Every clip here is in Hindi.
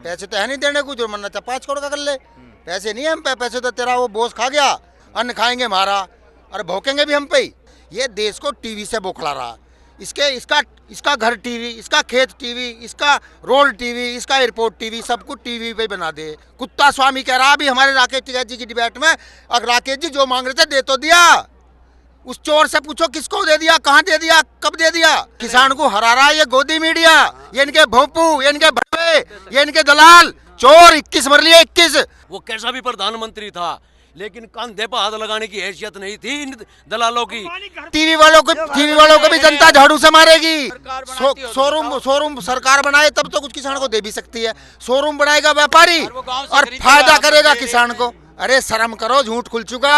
पैसे तो है नहीं देने को, जुर्माना 5 करोड़ का कर ले। पैसे नहीं है हम पे, पैसे तो तेरा वो बोझ खा गया, अन्न खाएंगे हमारा, अरे भौंकेंगे भी हम पे ही। ये देश को टीवी से बौखला रहा, इसका घर टीवी, इसका खेत टीवी, इसका रोड टीवी, इसका एयरपोर्ट टीवी, सब कुछ टीवी पे बना दे। कुत्ता स्वामी कह रहा अभी हमारे राकेश टिकैत जी की डिबेट में, अगर राकेश जी जो मांग रहे थे दे तो दिया, उस चोर से पूछो किसको दे दिया, कहाँ दे दिया, कब दे दिया। किसान को हरा रहा है ये गोदी मीडिया, ये इनके भोंपू, ये इनके भड़वे, ये इनके दलाल, चोर 21 मर लिए 21। वो कैसा भी प्रधानमंत्री था, लेकिन कंधे पर हाथ लगाने की हैसियत नहीं थी इन दलालों की। टीवी वालों को भी जनता झाड़ू से मारेगी। शोरूम सरकार बनाए तब तो कुछ किसान को दे भी सकती है, शोरूम बनाएगा व्यापारी और फायदा करेगा किसान को। अरे शर्म करो, झूठ खुल चुका।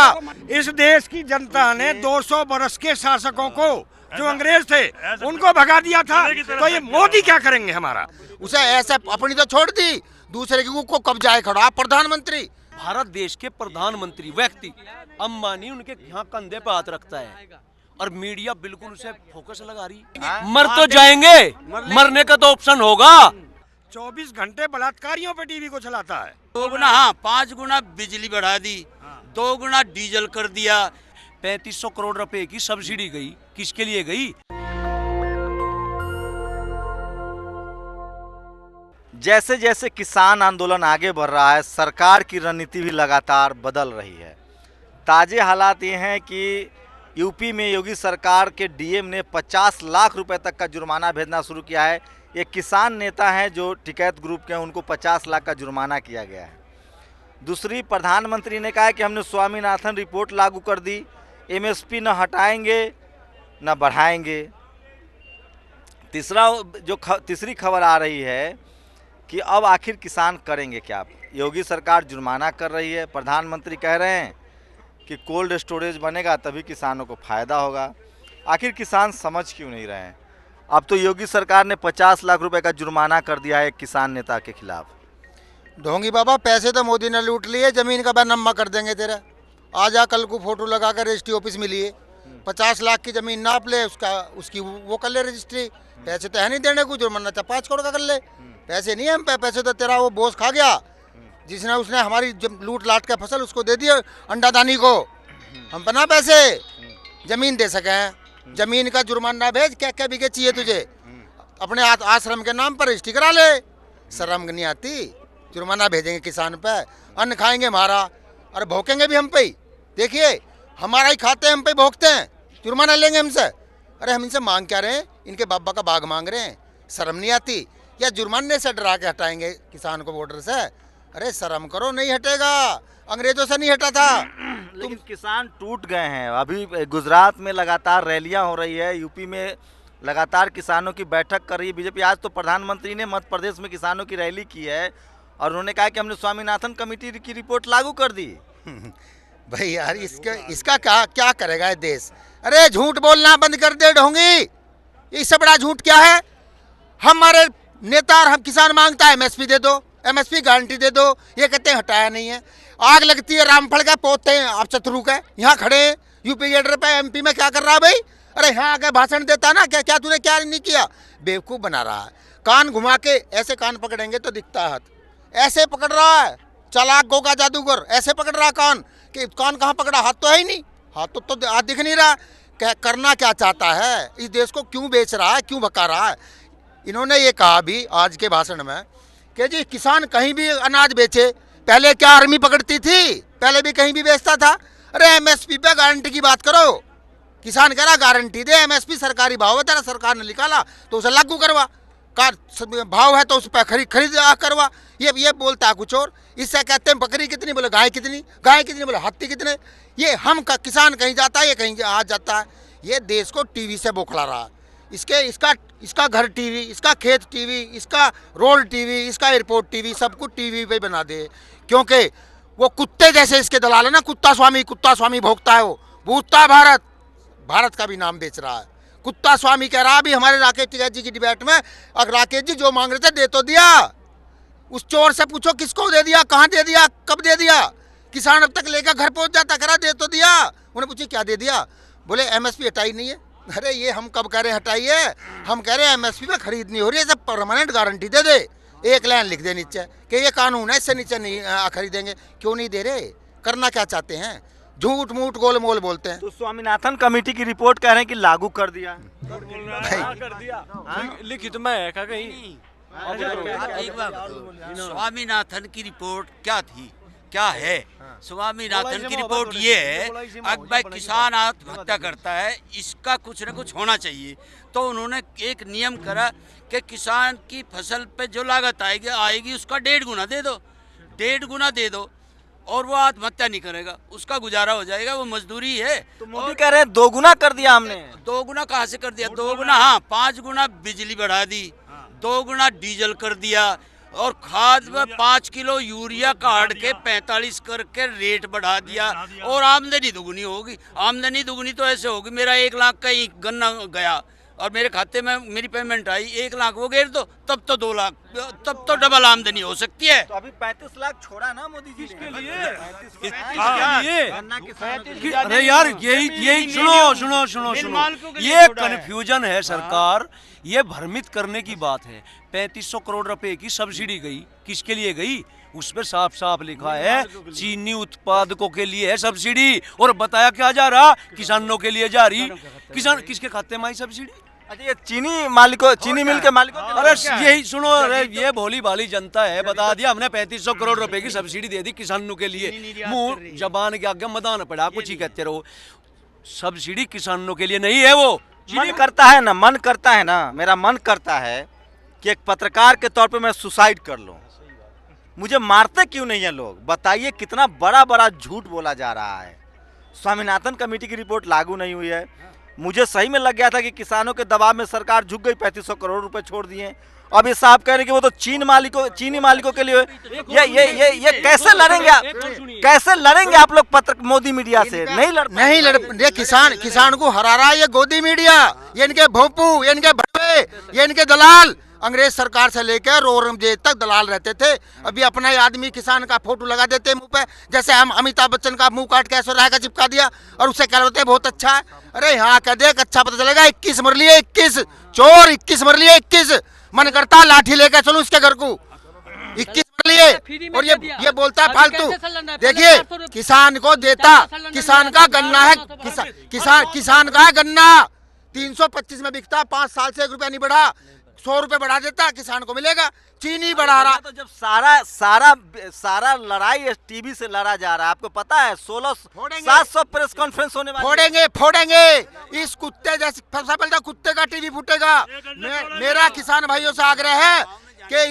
इस देश की जनता ने 200 बरस के शासकों को, जो अंग्रेज थे, उनको भगा दिया था, तो ये मोदी क्या करेंगे हमारा। उसे ऐसा अपनी तो छोड़ दी, दूसरे को कब्जा खड़ा प्रधानमंत्री। भारत देश के प्रधानमंत्री व्यक्ति अंबानी उनके यहाँ कंधे पे हाथ रखता है और मीडिया बिल्कुल उसे फोकस लगा रही। मर तो जाएंगे, मरने का तो ऑप्शन होगा। 24 घंटे बलात्कारियों पे टीवी को चलाता है। 2 गुना, हाँ 5 गुना बिजली बढ़ा दी, 2 गुना डीजल कर दिया। 3500 करोड़ रुपए की सब्सिडी गई, किसके लिए गई। जैसे जैसे किसान आंदोलन आगे बढ़ रहा है, सरकार की रणनीति भी लगातार बदल रही है। ताज़े हालात ये हैं कि यूपी में योगी सरकार के डीएम ने 50 लाख रुपए तक का जुर्माना भेजना शुरू किया है। एक किसान नेता हैं जो टिकैत ग्रुप के हैं, उनको 50 लाख का जुर्माना किया गया है। दूसरी, प्रधानमंत्री ने कहा है कि हमने स्वामीनाथन रिपोर्ट लागू कर दी, एमएसपी न हटाएंगे न बढ़ाएंगे। तीसरी खबर आ रही है कि अब आखिर किसान करेंगे क्या। योगी सरकार जुर्माना कर रही है, प्रधानमंत्री कह रहे हैं कि कोल्ड स्टोरेज बनेगा तभी किसानों को फ़ायदा होगा। आखिर किसान समझ क्यों नहीं रहे हैं। अब तो योगी सरकार ने 50 लाख रुपए का जुर्माना कर दिया है एक किसान नेता के खिलाफ। ढोंगी बाबा, पैसे तो मोदी ने लूट लिए, जमीन का बैनम्मा कर देंगे तेरा। आजा कल को फोटो लगा कर रजिस्ट्री ऑफिस में लिए, 50 लाख की जमीन नाप ले, उसकी वो कर ले रजिस्ट्री। पैसे तो है नहीं देने को, जुर्माना 5 करोड़ का कर ले। पैसे नहीं है हम पे, पैसे तो तेरा वो बोझ खा गया, उसने हमारी लूट लाट का फसल उसको दे दिया, अंडादानी को। हम पे ना पैसे जमीन दे सके हैं। जमीन का जुर्माना भेज, क्या बीघे चाहिए तुझे, अपने आश्रम के नाम पर रजिस्ट्री करा ले। शर्म नहीं आती, जुर्माना भेजेंगे किसान पे, अन्न खाएंगे हमारा, अरे भौंकेंगे भी हम पे ही। देखिए हमारा ही खाते हैं, हम पे भौंकते हैं, जुर्माना लेंगे हमसे। अरे हम इनसे मांग क्या रहे हैं, इनके बाबा का बाग मांग रहे हैं, शर्म नहीं आती। या जुर्माने से डरा के हटाएंगे किसान को बॉर्डर से। अरे शर्म करो, नहीं हटेगा, अंग्रेजों से नहीं हटा था। लेकिन किसान टूट गए हैं। अभी गुजरात में लगातार रैलियां हो रही है, यूपी में लगातार किसानों की बैठक कर रही है बीजेपी। आज तो प्रधानमंत्री ने मध्य प्रदेश में किसानों की रैली की है और उन्होंने कहा कि हमने स्वामीनाथन कमेटी की रिपोर्ट लागू कर दी। भाई यार, इसका क्या करेगा ये देश। अरे झूठ बोलना बंद कर दे ढोंगी, इससे बड़ा झूठ क्या है। हमारे नेता और हम किसान मांगता है एमएसपी दे दो, एमएसपी गारंटी दे दो, ये कहते हैं हटाया नहीं है। आग लगती है रामफल का पोते हैं आप चतुरू के, यहाँ खड़े हैं यूपी गेटर पे, एमपी में क्या कर रहा है भाई। अरे यहाँ आके भाषण देता ना, क्या तूने क्या नहीं किया, बेवकूफ़ बना रहा है। कान घुमा के ऐसे कान पकड़ेंगे तो दिखता है हाथ, ऐसे पकड़ रहा है, चालाक गोगा जादूगर, ऐसे पकड़ रहा कान, कि कान कहाँ पकड़ा, हाथ तो है ही नहीं, हाथ तो हाथ दिख नहीं रहा। करना क्या चाहता है, इस देश को क्यों बेच रहा है, क्यों भका रहा है। इन्होंने ये कहा भी आज के भाषण में कि जी किसान कहीं भी अनाज बेचे, पहले क्या आर्मी पकड़ती थी, पहले भी कहीं भी बेचता था। अरे एमएसपी पे गारंटी की बात करो, किसान कह रहा गारंटी दे, एमएसपी सरकारी भाव है, तेरा सरकार ने निकाला तो उसे लागू करवा, भाव है तो उस पर खरीद करवा। ये बोलता है कुछ और। इससे कहते हैं बकरी कितनी, बोले गाय कितनी, गाय कितनी, बोले हाथी कितने। ये हम का किसान कहीं जाता है, ये कहीं आ जाता है। ये देश को टीवी से बौखला रहा, इसका घर टीवी, इसका खेत टीवी, इसका रोड टीवी, इसका एयरपोर्ट टीवी, सब कुछ टीवी पे बना दे। क्योंकि वो कुत्ते जैसे इसके दलाल है ना, कुत्ता स्वामी भोगता है, वो भूतता है भारत का भी नाम बेच रहा है। कुत्ता स्वामी कह रहा अभी हमारे राकेश टिकैत जी की डिबेट में, अगर राकेश जी जो मांग रहे थे दे तो दिया, उस चोर से पूछो किसको दे दिया, कहाँ दे दिया, कब दे दिया। किसान अब तक लेकर घर पहुंच जाता, करा दे तो दिया। उन्हें पूछे क्या दे दिया, बोले एमएसपी हटाई नहीं है। अरे ये हम कब कह रहे हैं हटाइए, हम कह रहे हैं एमएसपी पे खरीद नहीं हो रही है, सब परमानेंट गारंटी दे दे। एक लाइन लिख दे नीचे कि ये कानून है, इससे नीचे नहीं खरीदेंगे। क्यों नहीं दे रहे? करना क्या चाहते हैं? झूठ मूठ गोल मोल बोलते हैं। तो स्वामीनाथन कमेटी की रिपोर्ट कह रहे हैं कि लागू कर दिया। लिखित में है क्या कहीं? एक बार स्वामीनाथन की रिपोर्ट क्या थी, क्या है? स्वामीनाथन की रिपोर्ट ये है, अगर भाई किसान आत्महत्या करता है, इसका कुछ न कुछ होना चाहिए। तो उन्होंने एक नियम करा कि किसान की फसल पे जो लागत आएगी उसका 1.5 गुना दे दो, 1.5 गुना दे दो, और वो आत्महत्या नहीं करेगा, उसका गुजारा हो जाएगा, वो मजदूरी है। तो मोदी कह रहे हैं 2 गुना कर दिया हमने। 2 गुना कहाँ से कर दिया? 2 गुना, हाँ 5 गुना बिजली बढ़ा दी, 2 गुना डीजल कर दिया, और खाद में 5 किलो यूरिया काट के 45 करके रेट बढ़ा दिया, और आमदनी दुगनी होगी। आमदनी दुगनी तो ऐसे होगी, मेरा 1 लाख का ही गन्ना गया और मेरे खाते में मेरी पेमेंट आई 1 लाख, वो घेर दो, तब तो 2 लाख, तब तो डबल आमदनी हो सकती है। तो अभी 35 लाख छोड़ा ना मोदी जी किसके ने? लिए? गन्ना अरे यार यही सुनो ये कन्फ्यूजन है। सरकार ये भ्रमित करने की बात है। 3500 करोड़ रुपए की सब्सिडी गई, किसके लिए गई? उस पर साफ साफ लिखा है चीनी उत्पादकों के लिए है सब्सिडी, और बताया क्या जा रहा? किसानों के लिए जा रही। किसान किसके खाते में आई सब्सिडी? अच्छा, ये चीनी मालिकों, चीनी मिल के मालिकों के- अरे यही सुनो, अरे ये भोली भाली जनता है, बता दिया हमने 3500 करोड़ रुपए की सब्सिडी दे दी किसानों के लिए। मुंह जबान के आगे मदान पड़ा, कुछ ही कहते रहो। सब्सिडी किसानों के लिए नहीं है। वो मन करता है ना, मन करता है ना, मेरा मन करता है कि एक पत्रकार के तौर पे मैं सुसाइड कर लूं। मुझे मारते क्यों नहीं है लोग? बताइए, कितना बड़ा बड़ा झूठ बोला जा रहा है। स्वामीनाथन कमेटी की रिपोर्ट लागू नहीं हुई है। मुझे सही में लग गया था कि किसानों के दबाव में सरकार झुक गई, 3500 करोड़ रुपए छोड़ दिए। अब ये साहब कह रहे हैं कि वो तो चीनी मालिकों के लिए। ये कैसे लड़ेंगे आप? कैसे लड़ेंगे आप लोग मोदी मीडिया से? नहीं लड़। ये किसान को हरा रहा है ये गोदी मीडिया, ये इनके भोपू, ये इनके भड़वे, ये इनके दलाल। अंग्रेज सरकार से लेकर औरंगजेब तक दलाल रहते थे। अभी अपना ही आदमी किसान का फोटो लगा देते मुंह पे, जैसे हम अमिताभ बच्चन का मुंह काट के ऐश्वर्या राय का चिपका दिया और उससे कह रहे बहुत अच्छा है। अरे यहाँ कह देख, अच्छा पता चलेगा। 21 मर लिए, 21 चोर, 21 मर लिए, 21। मन करता लाठी लेकर चलूं इसके घर को। 21 मर लिए, और ये बोलता है फालतू। देखिए, किसान को देता, किसान का गन्ना है, किसान का है गन्ना 325 में बिकता, 5 साल से 1 रुपया नहीं बढ़ा। 100 रुपए बढ़ा देता, किसान को मिलेगा। चीनी बढ़ा रहा। तो जब सारा लड़ाई टीवी से लड़ा जा रहा है, आपको पता है 700 प्रेस कॉन्फ्रेंस होने वाली। फोड़ेंगे इस कुत्ते जैसे। सबसे पहले कुत्ते का टीवी फूटेगा। मेरा किसान भाइयों से आग्रह है कि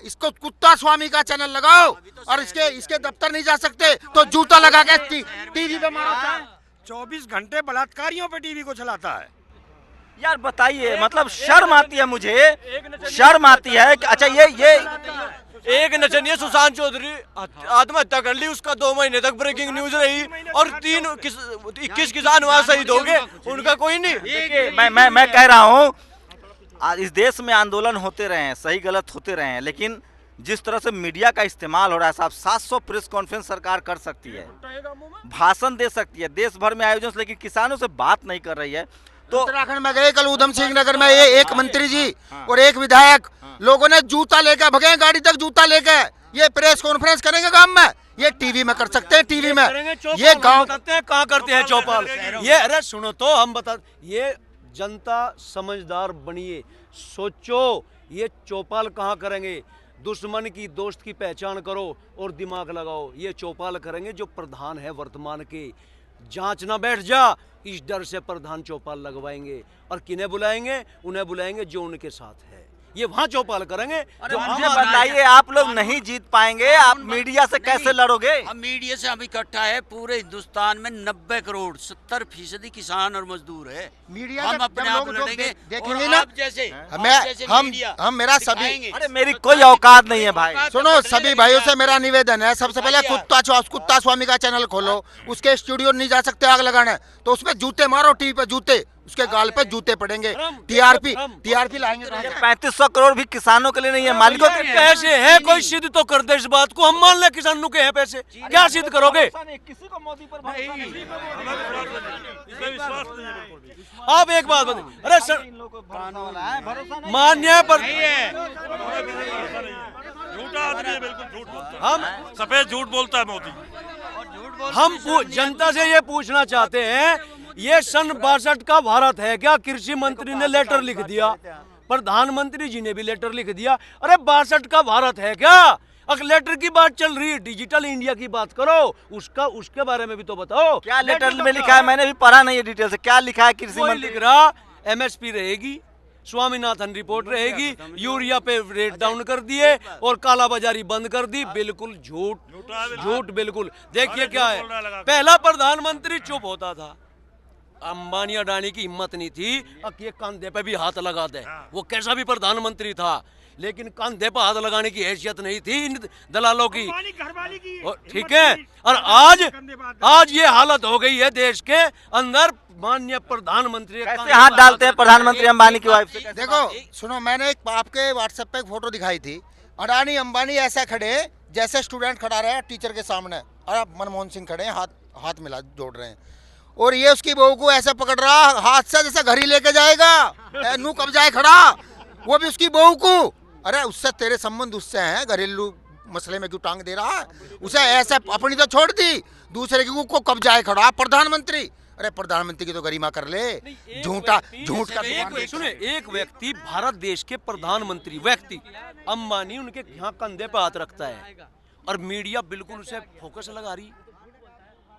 इसको कुत्ता स्वामी का चैनल लगाओ, और इसके दफ्तर नहीं जा सकते तो जूता लगा के टीवी पे मारो। 24 घंटे बलात्कारियों पे टीवी को चलाता है। यार बताइए, मतलब शर्म आती है मुझे, शर्म आती है कि अच्छा ये एक नचनिया सुशांत चौधरी आत्महत्या कर ली, उसका 2 महीने तक ब्रेकिंग न्यूज रही, और 21 किसान वहां शहीद हो गए, उनका कोई नहीं। देखिए, मैं कह रहा हूँ, इस देश में आंदोलन होते रहे हैं, सही गलत होते रहे हैं, लेकिन जिस तरह से मीडिया का इस्तेमाल हो रहा है साहब, 700 प्रेस कॉन्फ्रेंस सरकार कर सकती है, भाषण दे सकती है देश भर में आयोजन, लेकिन किसानों से बात नहीं कर रही है। तो उत्तराखंड में गए कल उधम सिंह नगर में, ये एक मंत्री जी और एक विधायक, लोगों ने जूता लेकर भगे, गाड़ी तक जूता लेकर। ये प्रेस कॉन्फ्रेंस करेंगे गांव में? ये टीवी में कर सकते हैं, टीवी में। ये गांव कहाँ करते हैं चौपाल? ये अरे सुनो तो हम बता, ये जनता समझदार बनिए, सोचो, ये चौपाल कहाँ करेंगे? दुश्मन की दोस्त की पहचान करो और दिमाग लगाओ। ये चौपाल करेंगे जो प्रधान है वर्तमान के। जांच ना बैठ जा, इस डर से प्रधान चौपाल लगवाएंगे, और किन्हें बुलाएंगे? उन्हें बुलाएंगे जो उनके साथ है। ये वहाँ चौपाल करेंगे। तो मुझे बताइए, आप लोग नहीं जीत पाएंगे, आप मीडिया से कैसे लड़ोगे? हम मीडिया से हम इकट्ठा है, पूरे हिंदुस्तान में 90 करोड़ 70% किसान और मजदूर है। मीडिया हम अपने आप लड़ेंगे, देखेंगे और ना, आप जैसे हम मेरा सभी, दिखाएंगे। अरे मेरी कोई औकात नहीं है भाई। सुनो, सभी भाइयों से मेरा निवेदन है, सबसे पहले कुत्ता स्वामी का चैनल खोलो। उसके स्टूडियो नहीं जा सकते आग लगाने, तो उसमें जूते मारो, टीवी पे जूते, उसके गाल पे जूते पड़ेंगे। टीआरपी लाएंगे। 3500 करोड़ भी किसानों के लिए नहीं है, मालिकों के लिए है। पैसे हैं, कोई सिद्ध तो कर दे इस बात को। हम मान ले किसानों के हैं पैसे, क्या सिद्ध करोगे? किसी को मोदी पर आप एक बात बताइए, अरे सर मान्य पर झूठा आदमी है, बिल्कुल झूठ बोलता है। हम सफेद झूठ बोलता है मोदी। जनता से ये पूछना चाहते हैं, ये सन 62 का भारत है क्या? कृषि मंत्री ने लेटर लिख दिया, प्रधानमंत्री जी ने भी लेटर लिख दिया। अरे 62 का भारत है क्या? अगर लेटर की बात चल रही है, डिजिटल इंडिया की बात करो, उसके बारे में भी तो बताओ। क्या लेटर में लिखा है? मैंने भी पढ़ा नहीं है डिटेल से। क्या लिखा है? कृषि मंत्री लिख रहा एमएसपी रहेगी, स्वामीनाथन रिपोर्ट रहेगी, यूरिया पे रेट डाउन कर दिए और काला बाजारी बंद कर दी। बिल्कुल झूठ बिल्कुल। देखिए क्या है, पहला प्रधानमंत्री चुप होता था, अंबानी अडानी की हिम्मत नहीं थी कि कंधे पे भी हाथ लगा दे। वो कैसा भी प्रधानमंत्री था, लेकिन कंधे पे हाथ लगाने की हैसियत नहीं थी इन दलालों की। ठीक है, और आज ये हालत हो गई है देश के अंदर। माननीय प्रधानमंत्री कैसे हाथ डालते हैं प्रधानमंत्री अंबानी की वाइफ से? देखो सुनो, मैंने आपके व्हाट्सएप पे एक फोटो दिखाई थी, अडानी अंबानी ऐसा खड़े जैसे स्टूडेंट खड़ा रहे टीचर के सामने, और आप मनमोहन सिंह खड़े हैं, हाथ मिला जोड़ रहे हैं, और ये उसकी बहू को ऐसा पकड़ रहा हाथ से जैसे घर ही लेके जाएगा, नू कब जाए खड़ा, वो भी उसकी बहू को। अरे उससे तेरे संबंध उससे हैं, घरेलू मसले में क्यों टांग दे रहा है? उसे ऐसा अपनी तो छोड़ दी, दूसरे की को कब जाए खड़ा प्रधानमंत्री। अरे प्रधानमंत्री की तो गरिमा कर ले। झूठ का सुने, एक व्यक्ति भारत देश के प्रधानमंत्री व्यक्ति अंबानी उनके यहाँ कंधे पे हाथ रखता है और मीडिया बिल्कुल उसे फोकस लगा रही,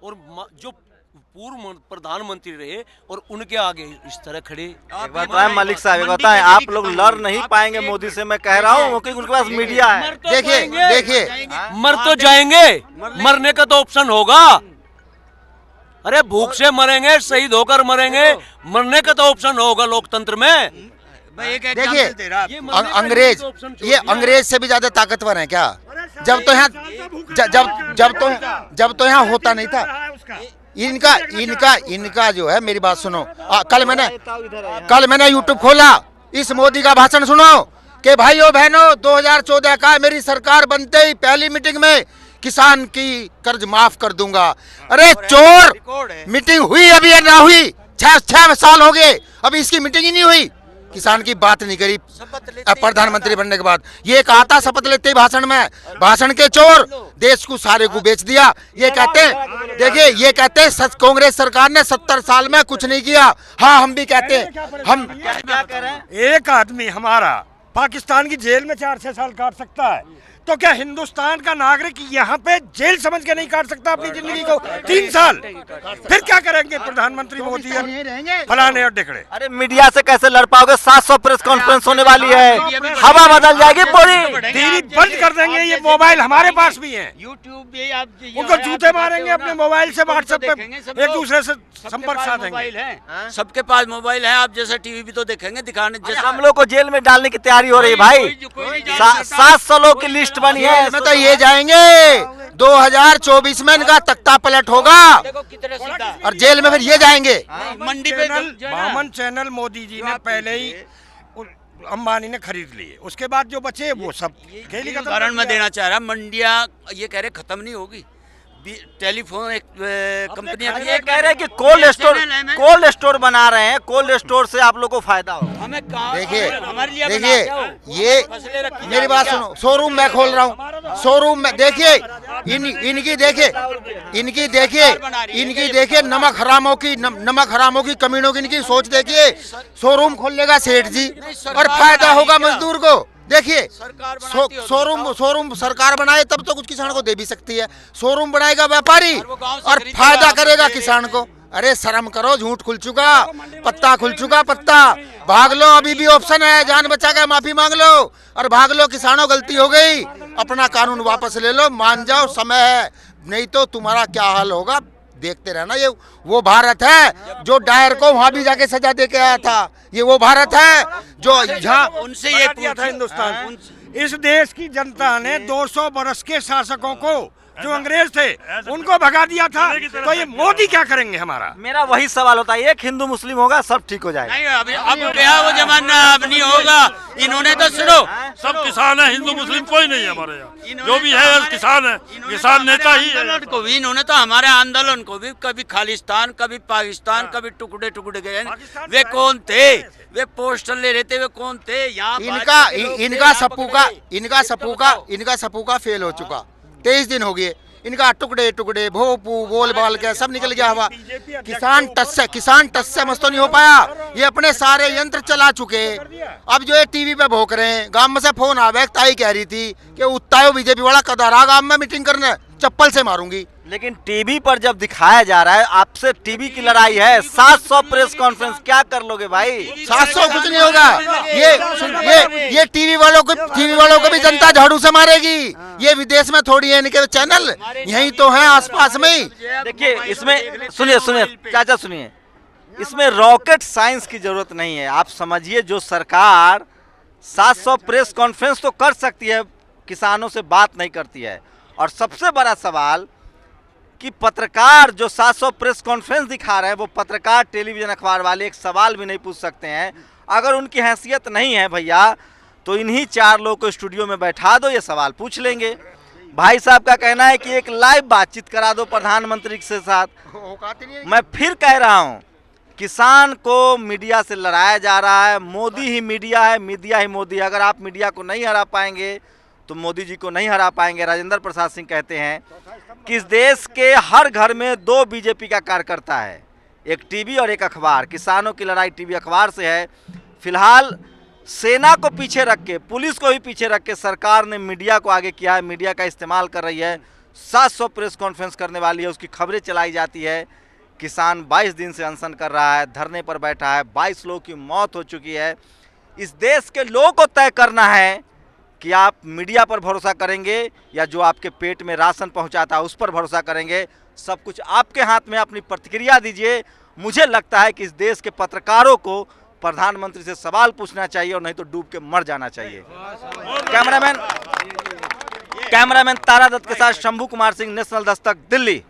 और जो पूर्व प्रधानमंत्री रहे और उनके आगे इस तरह खड़े। एक बात बताएं मलिक साहब, एक बताएं, आप लोग लड़ नहीं पाएंगे मोदी से, मैं कह रहा हूँ, क्योंकि उनके पास मीडिया है। देखिए मर तो जाएंगे, मरने का तो ऑप्शन होगा। अरे भूख से मरेंगे, शहीद होकर मरेंगे, मरने का तो ऑप्शन होगा लोकतंत्र में। देखिए ये अंग्रेज से भी ज्यादा ताकतवर हैं क्या? जब तो यहाँ होता नहीं था। इनका जो है, मेरी बात सुनो, कल मैंने यूट्यूब खोला, इस मोदी का भाषण सुनो कि भाइयों बहनों 2014 का मेरी सरकार बनते ही पहली मीटिंग में किसान की कर्ज माफ कर दूंगा। अरे चोर, मीटिंग हुई अभी या ना हुई? 6 साल हो गए, अभी इसकी मीटिंग ही नहीं हुई, किसान की बात नहीं करी प्रधानमंत्री बनने के बाद। ये कहा था शपथ लेते ही भाषण के चोर, देश को सारे को बेच दिया। ये कहते हैं कांग्रेस सरकार ने 70 साल में कुछ नहीं किया। हाँ, हम भी कहते हैं, हम क्या कह रहे हैं? एक आदमी हमारा पाकिस्तान की जेल में 4-6 साल काट सकता है, तो क्या हिंदुस्तान का नागरिक यहाँ पे जेल समझ के नहीं काट सकता अपनी जिंदगी को 3 साल? फिर क्या करेंगे प्रधानमंत्री मोदी फलाने और ढिकड़े? अरे मीडिया से कैसे लड़ पाओगे? 700 प्रेस कॉन्फ्रेंस होने वाली है, हवा बदल जाएगी पूरी। टीवी बंद कर देंगे, ये मोबाइल हमारे पास भी है, यूट्यूब भी आप उनको जूते मारेंगे अपने मोबाइल से, व्हाट्सएप पे एक दूसरे से संपर्क साधेंगे। सबके पास मोबाइल है, आप जैसे टीवी भी तो देखेंगे, दिखाने जैसे। हम लोग को जेल में डालने की तैयारी हो रही है भाई। 700 लोग की लिस्ट बनी है, इसमें तो ये जाएंगे 2024 में इनका तख्ता पलट होगा, और जेल में फिर ये जाएंगे। मंडी पे बामन चैनल मोदी जी ने पहले ही अंबानी ने खरीद लिए, उसके बाद जो बचे वो सब खेली खत्म। उदाहरण मैं देना चाह रहा, मंडियां ये कह रहे खत्म नहीं होगी, टेलीफोन एक कंपनियां ये कह रहे हैं कि कोल्ड स्टोर बना रहे हैं, कोल्ड स्टोर से आप लोग को फायदा हो। हमें देखिए ये मेरी बात सुनो, शोरूम मैं खोल रहा हूँ, शोरूम में देखिए इनकी देखिए नमक हरामों की कमीनों की इनकी सोच देखिए। शोरूम खोल लेगा सेठ जी और फायदा होगा मजदूर को। देखिए शोरूम सरकार बनाए तब तो कुछ किसान को दे भी सकती है, शोरूम बनाएगा व्यापारी और फायदा करेगा किसान को। अरे शर्म करो, झूठ खुल चुका, पत्ता खुल चुका, पत्ता भाग लो, अभी भी ऑप्शन है, जान बचा के माफी मांग लो और भाग लो। किसानों गलती हो गई, अपना कानून वापस ले लो, मान जाओ, समय है, नहीं तो तुम्हारा क्या हाल होगा देखते रहना। ये वो भारत है जो डायर को वहां भी जाके सजा दे के आया था, ये वो भारत है जो यहाँ उनसे ये किया था हिंदुस्तान। इस देश की जनता ने 200 बरस के शासकों को जो अंग्रेज थे उनको भगा दिया था, तो ये मोदी क्या करेंगे हमारा? मेरा वही सवाल होता है, एक हिंदू मुस्लिम होगा सब ठीक हो जाएगा। नहीं, अब गया वो जमाना, अब नहीं होगा। इन्होंने तो सुनो, सब किसान है, हिंदू मुस्लिम कोई नहीं है हमारे यहाँ। जो भी है किसान है, किसान नेता ही है। आंदोलन को भी इन्होंने तो, हमारे आंदोलन को भी कभी खालिस्तान, कभी पाकिस्तान, कभी टुकड़े टुकड़े गए। वे कौन थे? वे पोस्टर ले रहे थे, वे कौन थे? यहाँ इनका सपू का फेल हो चुका। 23 दिन हो गए, इनका टुकड़े टुकड़े भोपू बोल बाल के सब निकल गया हवा। किसान टस से मस्त नहीं हो पाया। ये अपने सारे यंत्र चला चुके। अब जो है टीवी पे भोंक रहे हैं। गांव में से फोन आ गया, ताई कह रही थी कि उत्तायो बीजेपी वाला कदारा गांव में मीटिंग करने, चप्पल से मारूंगी। लेकिन टीवी पर जब दिखाया जा रहा है, आपसे टीवी की लड़ाई है, 700 प्रेस कॉन्फ्रेंस क्या कर लोगे भाई? 700 कुछ नहीं होगा। ये टीवी वालों को भी जनता झाड़ू से मारेगी। ये विदेश में थोड़ी है, इनके चैनल यही तो है आसपास में ही। देखिए इसमें सुनिए चाचा सुनिए, इसमें रॉकेट साइंस की जरूरत नहीं है। आप समझिए, जो सरकार 700 प्रेस कॉन्फ्रेंस तो कर सकती है, किसानों से बात नहीं करती है। और सबसे बड़ा सवाल कि पत्रकार जो 700 प्रेस कॉन्फ्रेंस दिखा रहे हैं, वो पत्रकार टेलीविजन अखबार वाले एक सवाल भी नहीं पूछ सकते हैं। अगर उनकी हैसियत नहीं है भैया, तो इन्हीं 4 लोगों को स्टूडियो में बैठा दो, ये सवाल पूछ लेंगे। भाई साहब का कहना है कि एक लाइव बातचीत करा दो प्रधानमंत्री के साथ। मैं फिर कह रहा हूँ, किसान को मीडिया से लड़ाया जा रहा है। मोदी ही मीडिया है, मीडिया ही मोदी। अगर आप मीडिया को नहीं हरा पाएंगे तो मोदी जी को नहीं हरा पाएंगे। राजेंद्र प्रसाद सिंह कहते हैं कि इस देश के हर घर में 2 बीजेपी का कार्यकर्ता है, एक टीवी और एक अखबार। किसानों की लड़ाई टीवी अखबार से है। फिलहाल सेना को पीछे रख के, पुलिस को भी पीछे रख के सरकार ने मीडिया को आगे किया है, मीडिया का इस्तेमाल कर रही है। 700 प्रेस कॉन्फ्रेंस करने वाली है, उसकी खबरें चलाई जाती है। किसान 22 दिन से अनशन कर रहा है, धरने पर बैठा है। 22 लोगों की मौत हो चुकी है। इस देश के लोगों को तय करना है कि आप मीडिया पर भरोसा करेंगे या जो आपके पेट में राशन पहुंचाता है उस पर भरोसा करेंगे। सब कुछ आपके हाथ में। अपनी प्रतिक्रिया दीजिए। मुझे लगता है कि इस देश के पत्रकारों को प्रधानमंत्री से सवाल पूछना चाहिए और नहीं तो डूब के मर जाना चाहिए। कैमरामैन तारा दत्त के साथ शंभू कुमार सिंह, नेशनल दस्तक, दिल्ली।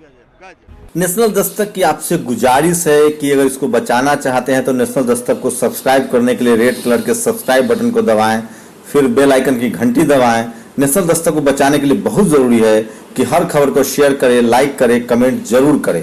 नेशनल दस्तक की आपसे गुजारिश है कि अगर इसको बचाना चाहते हैं तो नेशनल दस्तक को सब्सक्राइब करने के लिए रेड कलर के सब्सक्राइब बटन को दबाएं, फिर बेल आइकन की घंटी दबाएं। नेशनल दस्तक को बचाने के लिए बहुत जरूरी है कि हर खबर को शेयर करें, लाइक करें, कमेंट जरूर करें।